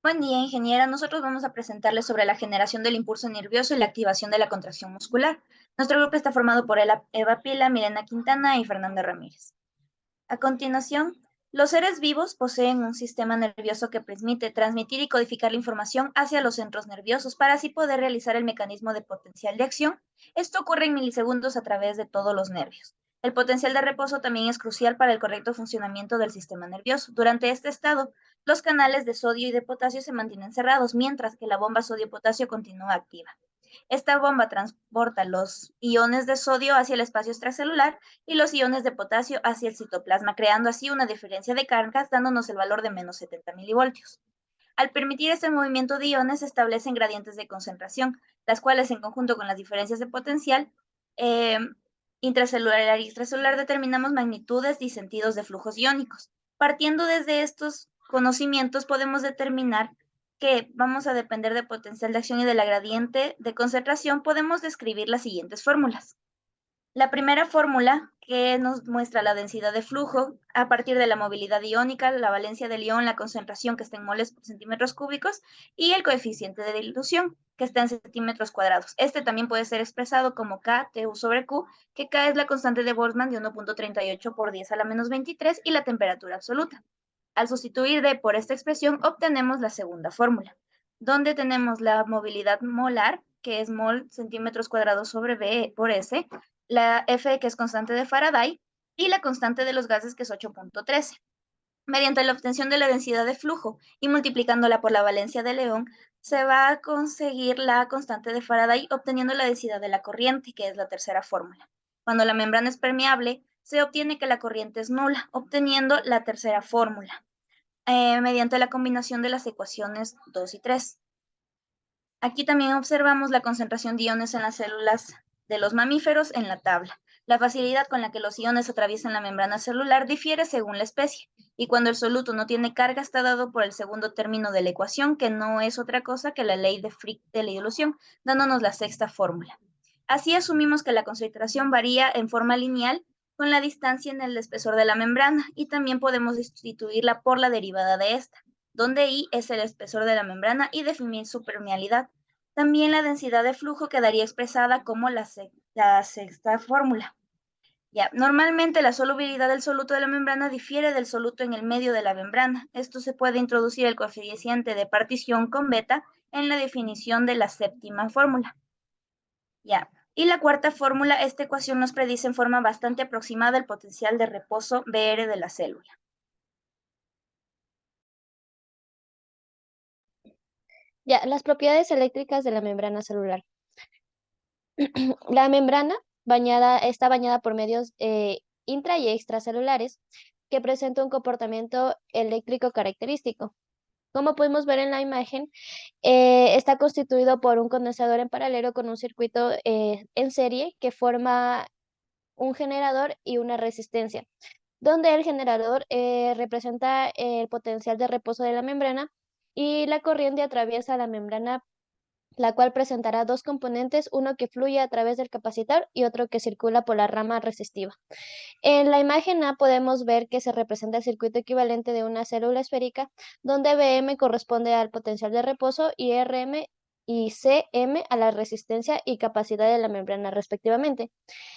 Buen día, ingeniera. Nosotros vamos a presentarles sobre la generación del impulso nervioso y la activación de la contracción muscular. Nuestro grupo está formado por Eva Pila, Milena Quintana y Fernanda Ramírez. A continuación, los seres vivos poseen un sistema nervioso que permite transmitir y codificar la información hacia los centros nerviosos para así poder realizar el mecanismo de potencial de acción. Esto ocurre en milisegundos a través de todos los nervios. El potencial de reposo también es crucial para el correcto funcionamiento del sistema nervioso. Durante este estado, los canales de sodio y de potasio se mantienen cerrados, mientras que la bomba sodio-potasio continúa activa. Esta bomba transporta los iones de sodio hacia el espacio extracelular y los iones de potasio hacia el citoplasma, creando así una diferencia de cargas, dándonos el valor de menos 70 milivoltios. Al permitir este movimiento de iones, se establecen gradientes de concentración, las cuales en conjunto con las diferencias de potencial eh, intracelular y extracelular determinamos magnitudes y sentidos de flujos iónicos. Partiendo desde estos conocimientos podemos determinar que vamos a depender del potencial de acción y de la gradiente de concentración, podemos describir las siguientes fórmulas. La primera fórmula que nos muestra la densidad de flujo a partir de la movilidad iónica, la valencia del ion, la concentración que está en moles por centímetros cúbicos y el coeficiente de dilución que está en centímetros cuadrados. Este también puede ser expresado como K, TU sobre Q, que K es la constante de Boltzmann de 1.38 por 10 a la menos 23 y la temperatura absoluta. Al sustituir D por esta expresión, obtenemos la segunda fórmula, donde tenemos la movilidad molar, que es mol centímetros cuadrados sobre V por S, la F, que es constante de Faraday, y la constante de los gases, que es 8.13. Mediante la obtención de la densidad de flujo y multiplicándola por la valencia de León, se va a conseguir la constante de Faraday obteniendo la densidad de la corriente, que es la tercera fórmula. Cuando la membrana es permeable, se obtiene que la corriente es nula, obteniendo la tercera fórmula, mediante la combinación de las ecuaciones 2 y 3. Aquí también observamos la concentración de iones en las células de los mamíferos en la tabla. La facilidad con la que los iones atraviesan la membrana celular difiere según la especie, y cuando el soluto no tiene carga está dado por el segundo término de la ecuación, que no es otra cosa que la ley de Fick de la dilución, dándonos la sexta fórmula. Así asumimos que la concentración varía en forma lineal con la distancia en el espesor de la membrana, y también podemos sustituirla por la derivada de esta, donde I es el espesor de la membrana y definir su permeabilidad. También la densidad de flujo quedaría expresada como la sexta fórmula. Ya, normalmente la solubilidad del soluto de la membrana difiere del soluto en el medio de la membrana. Esto se puede introducir el coeficiente de partición con beta en la definición de la séptima fórmula. Ya. Y la cuarta fórmula, esta ecuación nos predice en forma bastante aproximada el potencial de reposo BR de la célula. Ya, las propiedades eléctricas de la membrana celular. La membrana está bañada por medios intra y extracelulares que presentan un comportamiento eléctrico característico. Como podemos ver en la imagen, está constituido por un condensador en paralelo con un circuito en serie que forma un generador y una resistencia, donde el generador representa el potencial de reposo de la membrana y la corriente atraviesa la membrana, la cual presentará dos componentes, uno que fluye a través del capacitor y otro que circula por la rama resistiva. En la imagen A podemos ver que se representa el circuito equivalente de una célula esférica, donde Bm corresponde al potencial de reposo y Rm y Cm a la resistencia y capacidad de la membrana respectivamente.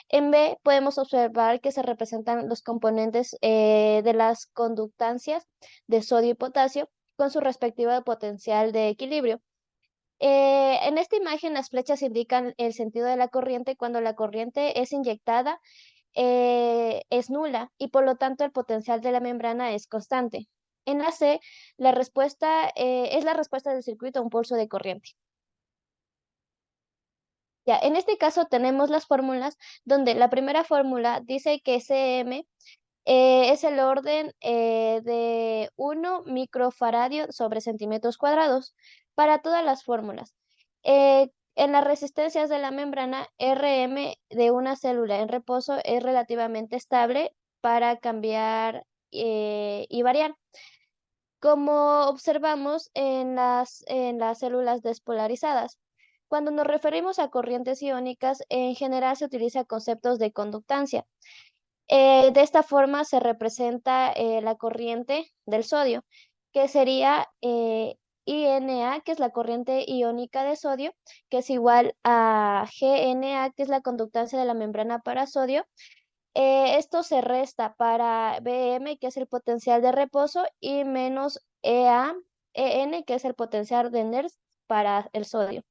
En B podemos observar que se representan los componentes de las conductancias de sodio y potasio con su respectivo potencial de equilibrio. En esta imagen las flechas indican el sentido de la corriente cuando la corriente es inyectada, es nula y por lo tanto el potencial de la membrana es constante. En la C, la respuesta es la respuesta del circuito a un pulso de corriente. Ya, en este caso tenemos las fórmulas donde la primera fórmula dice que Cm es el orden de 1 microfaradio sobre centímetros cuadrados para todas las fórmulas. En las resistencias de la membrana, Rm de una célula en reposo es relativamente estable para cambiar y variar. Como observamos en las células despolarizadas. Cuando nos referimos a corrientes iónicas, en general se utiliza conceptos de conductancia. De esta forma se representa la corriente del sodio, que sería INA, que es la corriente iónica de sodio, que es igual a GNA, que es la conductancia de la membrana para sodio. Esto se resta para BM, que es el potencial de reposo, y menos EN, que es el potencial de Nernst para el sodio.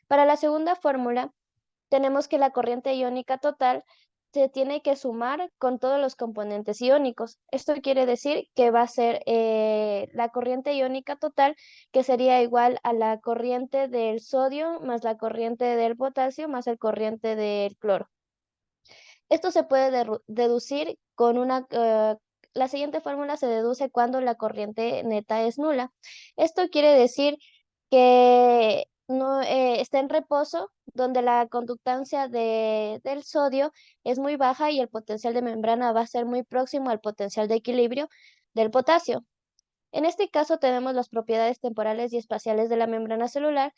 Para la segunda fórmula, tenemos que la corriente iónica total se tiene que sumar con todos los componentes iónicos. Esto quiere decir que va a ser la corriente iónica total, que sería igual a la corriente del sodio más la corriente del potasio más el corriente del cloro. Esto se puede deducir con la siguiente fórmula se deduce cuando la corriente neta es nula. Esto quiere decir que no está en reposo, donde la conductancia del sodio es muy baja y el potencial de membrana va a ser muy próximo al potencial de equilibrio del potasio. En este caso tenemos las propiedades temporales y espaciales de la membrana celular,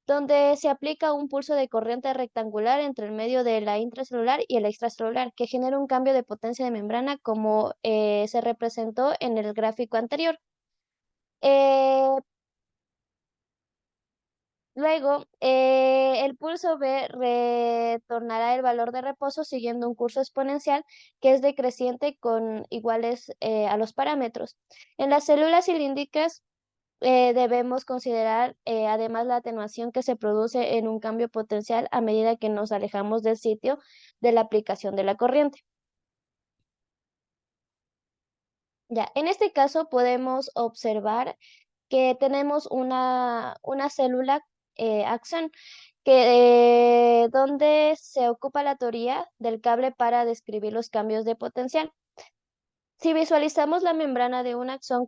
donde se aplica un pulso de corriente rectangular entre el medio de la intracelular y el extracelular, que genera un cambio de potencia de membrana como se representó en el gráfico anterior. Eh, Luego, el pulso B retornará el valor de reposo siguiendo un curso exponencial que es decreciente con iguales a los parámetros. En las células cilíndricas, debemos considerar además la atenuación que se produce en un cambio potencial a medida que nos alejamos del sitio de la aplicación de la corriente. Ya, en este caso podemos observar que tenemos una célula axón donde se ocupa la teoría del cable para describir los cambios de potencial. Si visualizamos la membrana de un axón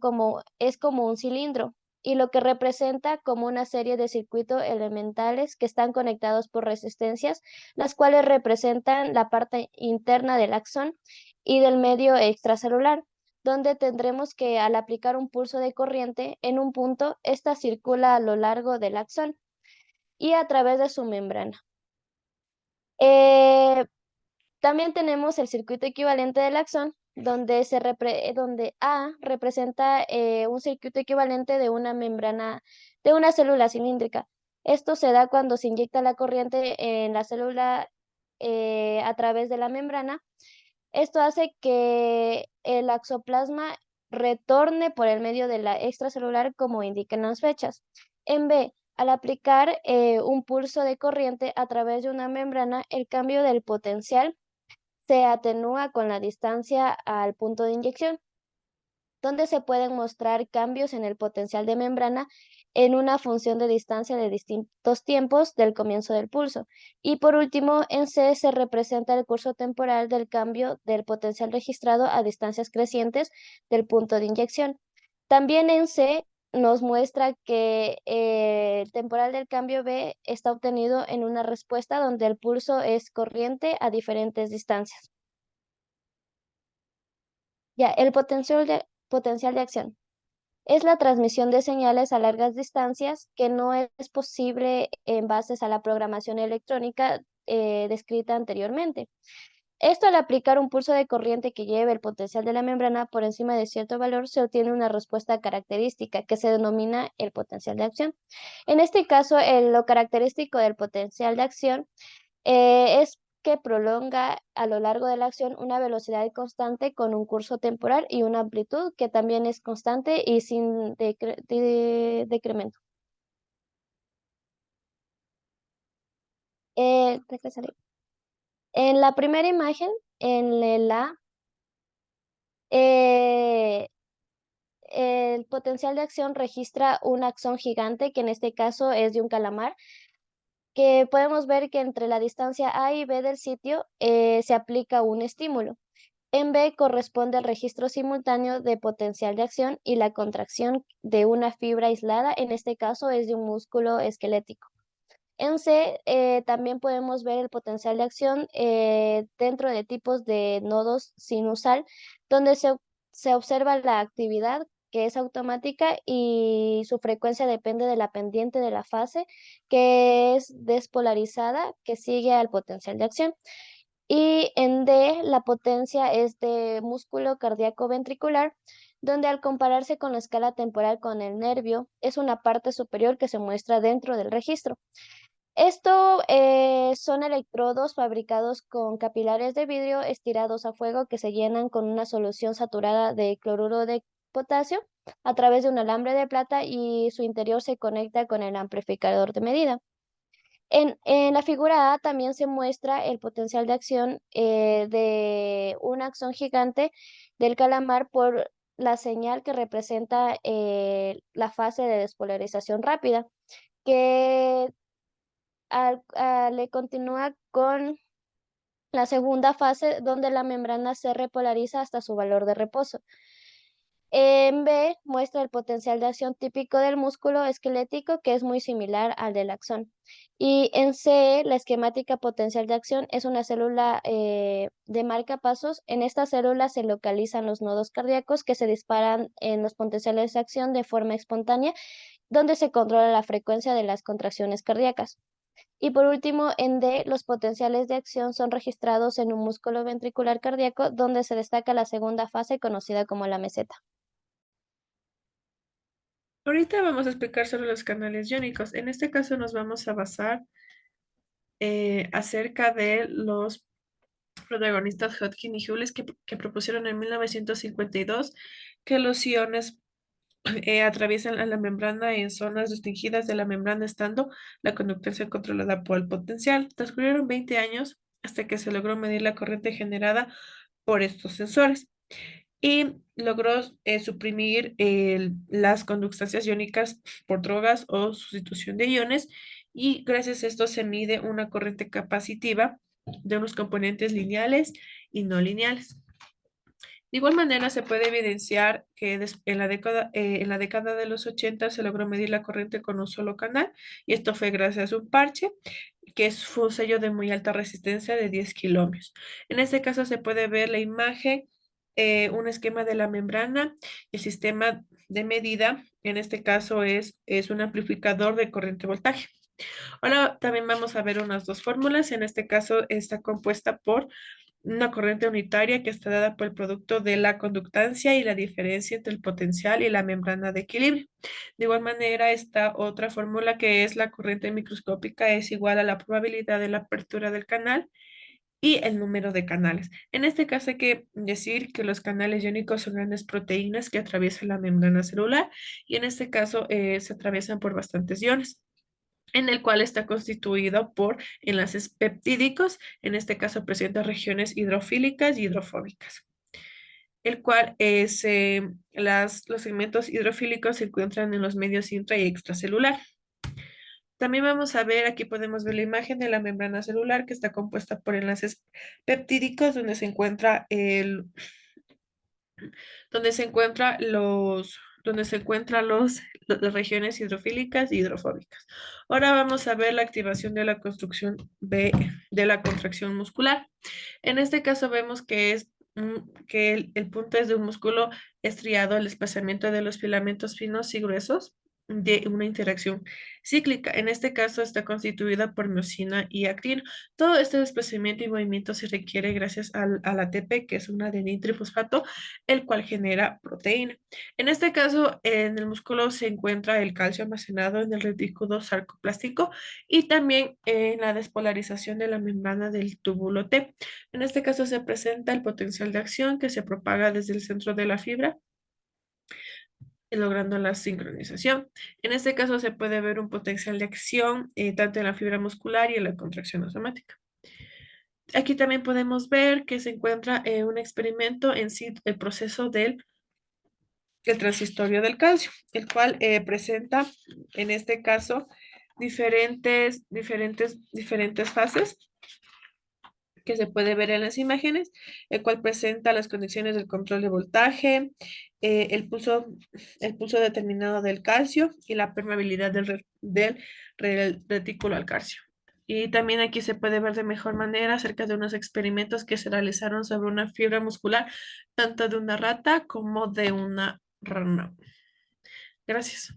es como un cilindro y lo que representa como una serie de circuitos elementales que están conectados por resistencias, las cuales representan la parte interna del axón y del medio extracelular, donde tendremos que al aplicar un pulso de corriente en un punto, esta circula a lo largo del axón y a través de su membrana. Eh, También tenemos el circuito equivalente del axón, donde A representa un circuito equivalente de una membrana, de una célula cilíndrica. Esto se da cuando se inyecta la corriente en la célula a través de la membrana. Esto hace que el axoplasma retorne por el medio de la extracelular como indican las fechas. En B, al aplicar un pulso de corriente a través de una membrana, el cambio del potencial se atenúa con la distancia al punto de inyección, donde se pueden mostrar cambios en el potencial de membrana en una función de distancia de distintos tiempos del comienzo del pulso. Y por último, en C se representa el curso temporal del cambio del potencial registrado a distancias crecientes del punto de inyección. También en C nos muestra que el temporal del cambio B está obtenido en una respuesta donde el pulso es corriente a diferentes distancias. Ya, el potencial de acción es la transmisión de señales a largas distancias que no es posible en bases a la programación electrónica descrita anteriormente. Esto al aplicar un pulso de corriente que lleve el potencial de la membrana por encima de cierto valor, se obtiene una respuesta característica que se denomina el potencial de acción. En este caso, lo característico del potencial de acción es que prolonga a lo largo de la acción una velocidad constante con un curso temporal y una amplitud que también es constante y sin decremento. Déjame salir. En la primera imagen, en el A, eh, el potencial de acción registra un axón gigante, que en este caso es de un calamar, que podemos ver que entre la distancia A y B del sitio se aplica un estímulo. En B corresponde al registro simultáneo de potencial de acción y la contracción de una fibra aislada, en este caso es de un músculo esquelético. En C también podemos ver el potencial de acción dentro de tipos de nodos sinusal, donde se observa la actividad que es automática y su frecuencia depende de la pendiente de la fase, que es despolarizada, que sigue al potencial de acción. Y en D, la potencia es de músculo cardíaco ventricular, donde al compararse con la escala temporal con el nervio, es una parte superior que se muestra dentro del registro. Esto son electrodos fabricados con capilares de vidrio estirados a fuego que se llenan con una solución saturada de cloruro de potasio a través de un alambre de plata y su interior se conecta con el amplificador de medida. En la figura A también se muestra el potencial de acción de un axón gigante del calamar por la señal que representa la fase de despolarización rápida, que le continúa con la segunda fase donde la membrana se repolariza hasta su valor de reposo. En B muestra el potencial de acción típico del músculo esquelético, que es muy similar al del axón. Y en C, la esquemática potencial de acción es una célula de marcapasos. En esta célula se localizan los nodos cardíacos que se disparan en los potenciales de acción de forma espontánea, donde se controla la frecuencia de las contracciones cardíacas. Y por último, en D, los potenciales de acción son registrados en un músculo ventricular cardíaco, donde se destaca la segunda fase conocida como la meseta. Ahorita vamos a explicar sobre los canales iónicos. En este caso nos vamos a basar acerca de los protagonistas Hodgkin y Hewlett que propusieron en 1952 que los iones atraviesan a la membrana en zonas restringidas de la membrana, estando la conductancia controlada por el potencial. Transcurrieron 20 años hasta que se logró medir la corriente generada por estos sensores y logró suprimir las conductancias iónicas por drogas o sustitución de iones, y gracias a esto se mide una corriente capacitiva de unos componentes lineales y no lineales. De igual manera, se puede evidenciar que en la década de los 80 se logró medir la corriente con un solo canal, y esto fue gracias a un parche fue un sello de muy alta resistencia de 10 kilómetros. En este caso se puede ver la imagen, un esquema de la membrana, el sistema de medida. En este caso es un amplificador de corriente voltaje. Ahora también vamos a ver unas dos fórmulas. En este caso está compuesta por una corriente unitaria que está dada por el producto de la conductancia y la diferencia entre el potencial y la membrana de equilibrio. De igual manera, esta otra fórmula, que es la corriente microscópica, es igual a la probabilidad de la apertura del canal y el número de canales. En este caso hay que decir que los canales iónicos son grandes proteínas que atraviesan la membrana celular, y en este caso se atraviesan por bastantes iones, en el cual está constituido por enlaces peptídicos. En este caso presenta regiones hidrofílicas y hidrofóbicas, el cual los segmentos hidrofílicos se encuentran en los medios intra y extracelular. También vamos a ver, aquí podemos ver la imagen de la membrana celular, que está compuesta por enlaces peptídicos donde se encuentra las regiones hidrofílicas y hidrofóbicas. Ahora vamos a ver la activación de la construcción B de la contracción muscular. En este caso vemos que el punto es de un músculo estriado, el desplazamiento de los filamentos finos y gruesos de una interacción cíclica. En este caso está constituida por miosina y actina. Todo este desplazamiento y movimiento se requiere gracias al ATP, que es un adenina-trifosfato, el cual genera proteína. En este caso, en el músculo se encuentra el calcio almacenado en el retículo sarcoplástico y también en la despolarización de la membrana del túbulo T. En este caso se presenta el potencial de acción que se propaga desde el centro de la fibra, logrando la sincronización. En este caso se puede ver un potencial de acción tanto en la fibra muscular y en la contracción automática. Aquí también podemos ver que se encuentra un experimento en sí, el proceso del el transistorio del calcio, el cual presenta en este caso diferentes fases que se puede ver en las imágenes, el cual presenta las condiciones del control de voltaje, el pulso determinado del calcio y la permeabilidad del retículo al calcio. Y también aquí se puede ver de mejor manera acerca de unos experimentos que se realizaron sobre una fibra muscular, tanto de una rata como de una rana. Gracias.